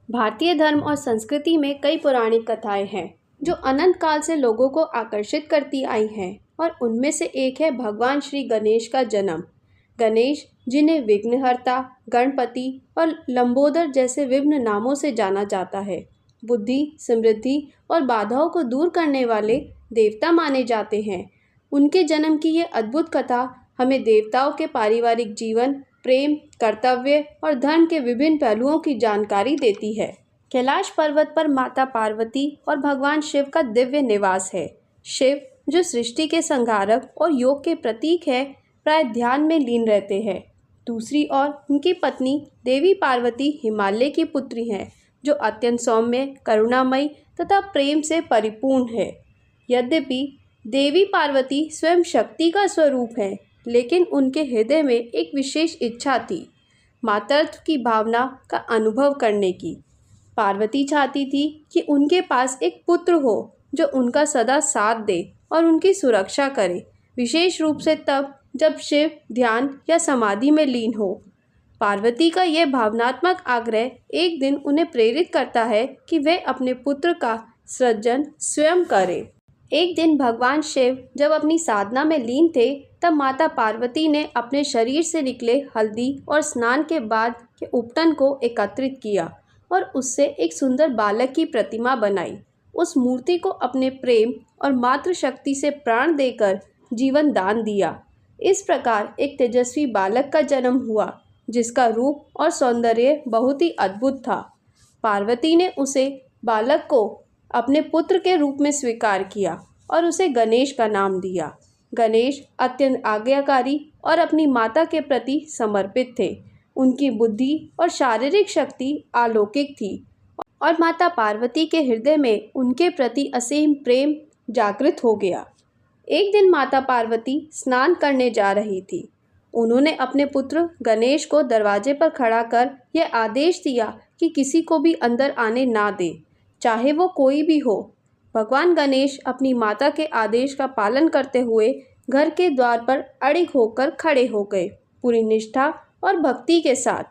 भारतीय धर्म और संस्कृति में कई पौराणिक कथाएं हैं जो अनंत काल से लोगों को आकर्षित करती आई हैं और उनमें से एक है भगवान श्री गणेश का जन्म। गणेश, जिन्हें विघ्नहर्ता, गणपति और लंबोदर जैसे विभिन्न नामों से जाना जाता है, बुद्धि, समृद्धि और बाधाओं को दूर करने वाले देवता माने जाते हैं। उनके जन्म की ये अद्भुत कथा हमें देवताओं के पारिवारिक जीवन, प्रेम, कर्तव्य और धर्म के विभिन्न पहलुओं की जानकारी देती है। कैलाश पर्वत पर माता पार्वती और भगवान शिव का दिव्य निवास है। शिव, जो सृष्टि के संहारक और योग के प्रतीक है, प्राय ध्यान में लीन रहते हैं। दूसरी ओर उनकी पत्नी देवी पार्वती हिमालय की पुत्री हैं, जो अत्यंत सौम्य, करुणामयी तथा प्रेम से परिपूर्ण है। यद्यपि देवी पार्वती स्वयं शक्ति का स्वरूप है, लेकिन उनके हृदय में एक विशेष इच्छा थी, मातृत्व की भावना का अनुभव करने की। पार्वती चाहती थी कि उनके पास एक पुत्र हो जो उनका सदा साथ दे और उनकी सुरक्षा करे, विशेष रूप से तब जब शिव ध्यान या समाधि में लीन हो। पार्वती का यह भावनात्मक आग्रह एक दिन उन्हें प्रेरित करता है कि वे अपने पुत्र का सृजन स्वयं करें। एक दिन भगवान शिव जब अपनी साधना में लीन थे, तब माता पार्वती ने अपने शरीर से निकले हल्दी और स्नान के बाद के उपटन को एकत्रित किया और उससे एक सुंदर बालक की प्रतिमा बनाई। उस मूर्ति को अपने प्रेम और मातृशक्ति से प्राण देकर जीवन दान दिया। इस प्रकार एक तेजस्वी बालक का जन्म हुआ, जिसका रूप और सौंदर्य बहुत ही अद्भुत था। पार्वती ने उसे बालक को अपने पुत्र के रूप में स्वीकार किया और उसे गणेश का नाम दिया। गणेश अत्यंत आज्ञाकारी और अपनी माता के प्रति समर्पित थे। उनकी बुद्धि और शारीरिक शक्ति अलौकिक थी और माता पार्वती के हृदय में उनके प्रति असीम प्रेम जागृत हो गया। एक दिन माता पार्वती स्नान करने जा रही थी। उन्होंने अपने पुत्र गणेश को दरवाजे पर खड़ा कर यह आदेश दिया कि किसी को भी अंदर आने ना दे, चाहे वो कोई भी हो। भगवान गणेश अपनी माता के आदेश का पालन करते हुए घर के द्वार पर अड़िग होकर खड़े हो गए, पूरी निष्ठा और भक्ति के साथ।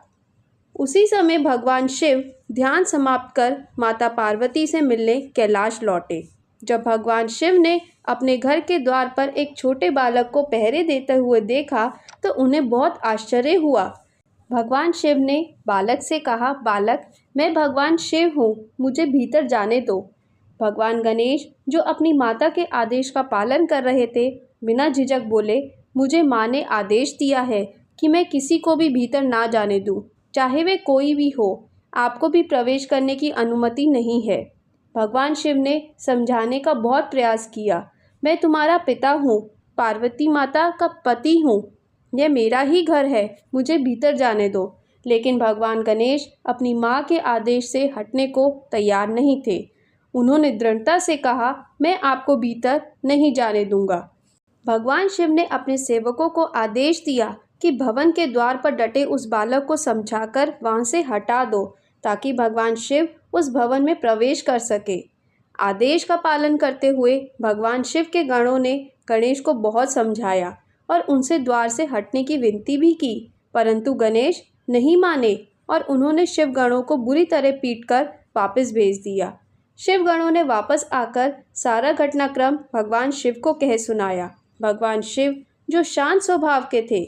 उसी समय भगवान शिव ध्यान समाप्त कर माता पार्वती से मिलने कैलाश लौटे। जब भगवान शिव ने अपने घर के द्वार पर एक छोटे बालक को पहरे देते हुए देखा तो उन्हें बहुत आश्चर्य हुआ। भगवान शिव ने बालक से कहा, बालक, मैं भगवान शिव हूँ, मुझे भीतर जाने दो। भगवान गणेश, जो अपनी माता के आदेश का पालन कर रहे थे, बिना झिझक बोले, मुझे माँ ने आदेश दिया है कि मैं किसी को भी भीतर ना जाने दूँ, चाहे वे कोई भी हो। आपको भी प्रवेश करने की अनुमति नहीं है। भगवान शिव ने समझाने का बहुत प्रयास किया, मैं तुम्हारा पिता हूँ, पार्वती माता का पति हूँ, यह मेरा ही घर है, मुझे भीतर जाने दो। लेकिन भगवान गणेश अपनी माँ के आदेश से हटने को तैयार नहीं थे। उन्होंने दृढ़ता से कहा, मैं आपको भीतर नहीं जाने दूंगा। भगवान शिव ने अपने सेवकों को आदेश दिया कि भवन के द्वार पर डटे उस बालक को समझाकर वहां से हटा दो, ताकि भगवान शिव उस भवन में प्रवेश कर सके। आदेश का पालन करते हुए भगवान शिव के गणों ने गणेश को बहुत समझाया और उनसे द्वार से हटने की विनती भी की, परंतु गणेश नहीं माने और उन्होंने शिव गणों को बुरी तरह पीटकर वापस भेज दिया। शिव गणों ने वापस आकर सारा घटनाक्रम भगवान शिव को कह सुनाया। भगवान शिव, जो शांत स्वभाव के थे,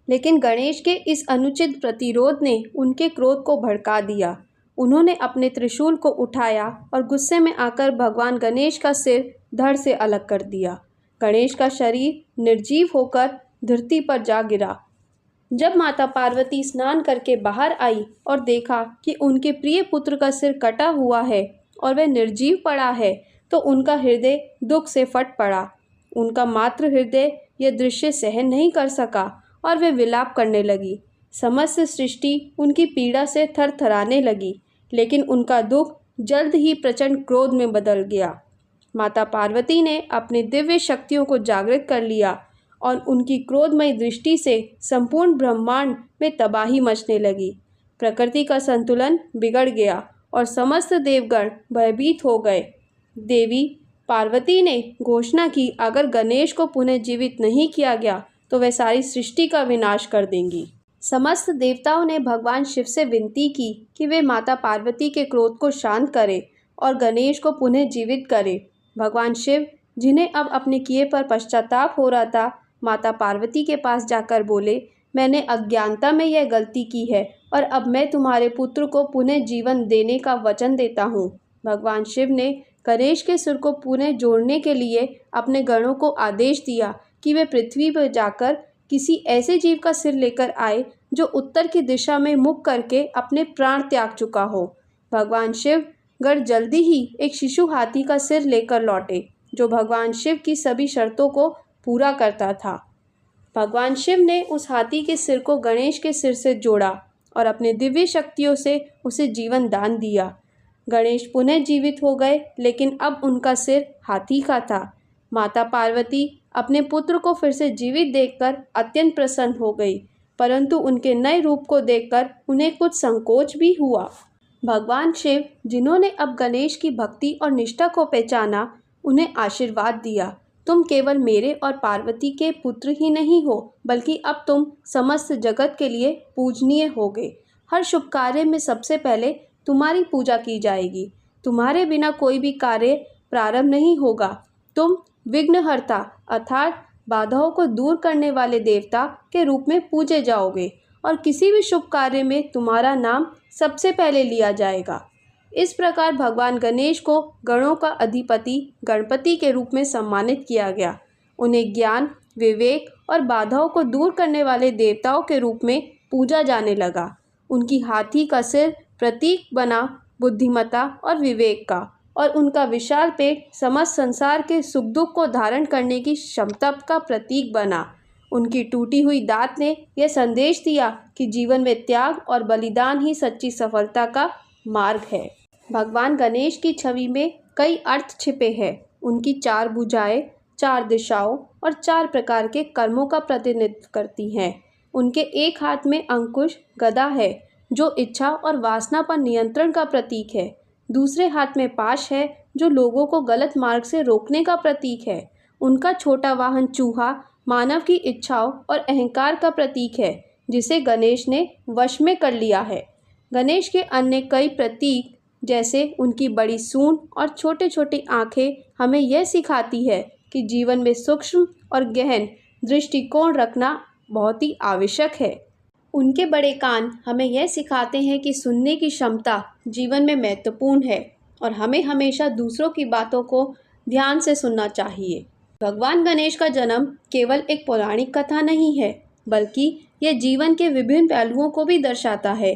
लेकिन गणेश के इस अनुचित प्रतिरोध ने उनके क्रोध को भड़का दिया। उन्होंने अपने त्रिशूल को उठाया और गुस्से में आकर भगवान गणेश का सिर धड़ से अलग कर दिया। गणेश का शरीर निर्जीव होकर धरती पर जा गिरा। जब माता पार्वती स्नान करके बाहर आई और देखा कि उनके प्रिय पुत्र का सिर कटा हुआ है और वह निर्जीव पड़ा है, तो उनका हृदय दुख से फट पड़ा। उनका मातृ हृदय यह दृश्य सहन नहीं कर सका और वे विलाप करने लगी। समस्त सृष्टि उनकी पीड़ा से थरथराने लगी, लेकिन उनका दुख जल्द ही प्रचंड क्रोध में बदल गया। माता पार्वती ने अपनी दिव्य शक्तियों को जागृत कर लिया और उनकी क्रोधमयी दृष्टि से संपूर्ण ब्रह्मांड में तबाही मचने लगी। प्रकृति का संतुलन बिगड़ गया और समस्त देवगण भयभीत हो गए। देवी पार्वती ने घोषणा की, अगर गणेश को पुनः जीवित नहीं किया गया तो वह सारी सृष्टि का विनाश कर देंगी। समस्त देवताओं ने भगवान शिव से विनती की कि वे माता पार्वती के क्रोध को शांत करें और गणेश को पुनः जीवित करें। भगवान शिव, जिन्हें अब अपने किए पर पश्चाताप हो रहा था, माता पार्वती के पास जाकर बोले, मैंने अज्ञानता में यह गलती की है और अब मैं तुम्हारे पुत्र को पुनः जीवन देने का वचन देता हूँ। भगवान शिव ने गणेश के सिर को पुनः जोड़ने के लिए अपने गणों को आदेश दिया कि वे पृथ्वी पर जाकर किसी ऐसे जीव का सिर लेकर आए जो उत्तर की दिशा में मुख करके अपने प्राण त्याग चुका हो। भगवान शिव गण जल्दी ही एक शिशु हाथी का सिर लेकर लौटे जो भगवान शिव की सभी शर्तों को पूरा करता था। भगवान शिव ने उस हाथी के सिर को गणेश के सिर से जोड़ा और अपने दिव्य शक्तियों से उसे जीवन दान दिया। गणेश पुनः जीवित हो गए, लेकिन अब उनका सिर हाथी का था। माता पार्वती अपने पुत्र को फिर से जीवित देखकर अत्यंत प्रसन्न हो गई, परंतु उनके नए रूप को देखकर उन्हें कुछ संकोच भी हुआ। भगवान शिव, जिन्होंने अब गणेश की भक्ति और निष्ठा को पहचाना, उन्हें आशीर्वाद दिया, तुम केवल मेरे और पार्वती के पुत्र ही नहीं हो, बल्कि अब तुम समस्त जगत के लिए पूजनीय होगे। हर शुभ कार्य में सबसे पहले तुम्हारी पूजा की जाएगी। तुम्हारे बिना कोई भी कार्य प्रारंभ नहीं होगा। तुम विघ्नहर्ता अर्थात बाधाओं को दूर करने वाले देवता के रूप में पूजे जाओगे और किसी भी शुभ कार्य में तुम्हारा नाम सबसे पहले लिया जाएगा। इस प्रकार भगवान गणेश को गणों का अधिपति गणपति के रूप में सम्मानित किया गया। उन्हें ज्ञान, विवेक और बाधाओं को दूर करने वाले देवताओं के रूप में पूजा जाने लगा। उनकी हाथी का सिर प्रतीक बना बुद्धिमत्ता और विवेक का, और उनका विशाल पेट समस्त संसार के सुख दुख को धारण करने की क्षमता का प्रतीक बना। उनकी टूटी हुई दांत ने यह संदेश दिया कि जीवन में त्याग और बलिदान ही सच्ची सफलता का मार्ग है। भगवान गणेश की छवि में कई अर्थ छिपे हैं। उनकी 4 भुजाएं 4 दिशाओं और 4 प्रकार के कर्मों का प्रतिनिधित्व करती हैं। उनके एक हाथ में अंकुश गदा है जो इच्छा और वासना पर नियंत्रण का प्रतीक है। दूसरे हाथ में पाश है जो लोगों को गलत मार्ग से रोकने का प्रतीक है। उनका छोटा वाहन चूहा मानव की इच्छाओं और अहंकार का प्रतीक है, जिसे गणेश ने वश में कर लिया है। गणेश के अन्य कई प्रतीक जैसे उनकी बड़ी सूंड और छोटे छोटे आँखें हमें यह सिखाती है कि जीवन में सूक्ष्म और गहन दृष्टिकोण रखना बहुत ही आवश्यक है। उनके बड़े कान हमें यह सिखाते हैं कि सुनने की क्षमता जीवन में महत्वपूर्ण है और हमें हमेशा दूसरों की बातों को ध्यान से सुनना चाहिए। भगवान गणेश का जन्म केवल एक पौराणिक कथा नहीं है, बल्कि यह जीवन के विभिन्न पहलुओं को भी दर्शाता है।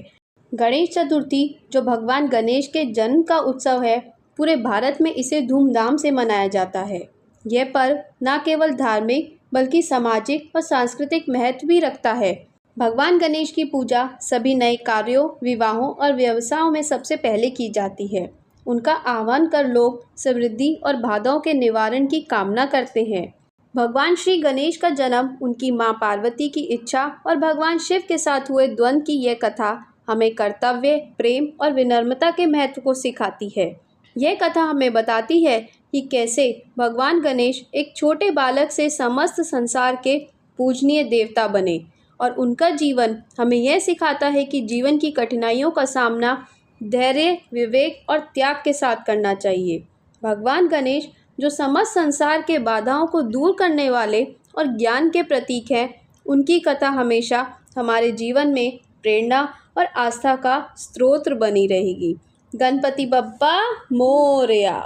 गणेश चतुर्थी, जो भगवान गणेश के जन्म का उत्सव है, पूरे भारत में इसे धूमधाम से मनाया जाता है। यह पर्व न केवल धार्मिक बल्कि सामाजिक और सांस्कृतिक महत्व भी रखता है। भगवान गणेश की पूजा सभी नए कार्यों, विवाहों और व्यवसायों में सबसे पहले की जाती है। उनका आह्वान कर लोग समृद्धि और बाधाओं के निवारण की कामना करते हैं। भगवान श्री गणेश का जन्म, उनकी मां पार्वती की इच्छा और भगवान शिव के साथ हुए द्वंद्व की यह कथा हमें कर्तव्य, प्रेम और विनम्रता के महत्व को सिखाती है। यह कथा हमें बताती है कि कैसे भगवान गणेश एक छोटे बालक से समस्त संसार के पूजनीय देवता बने, और उनका जीवन हमें यह सिखाता है कि जीवन की कठिनाइयों का सामना धैर्य, विवेक और त्याग के साथ करना चाहिए। भगवान गणेश, जो समस्त संसार के बाधाओं को दूर करने वाले और ज्ञान के प्रतीक हैं, उनकी कथा हमेशा हमारे जीवन में प्रेरणा और आस्था का स्रोत बनी रहेगी। गणपति बप्पा मोरया।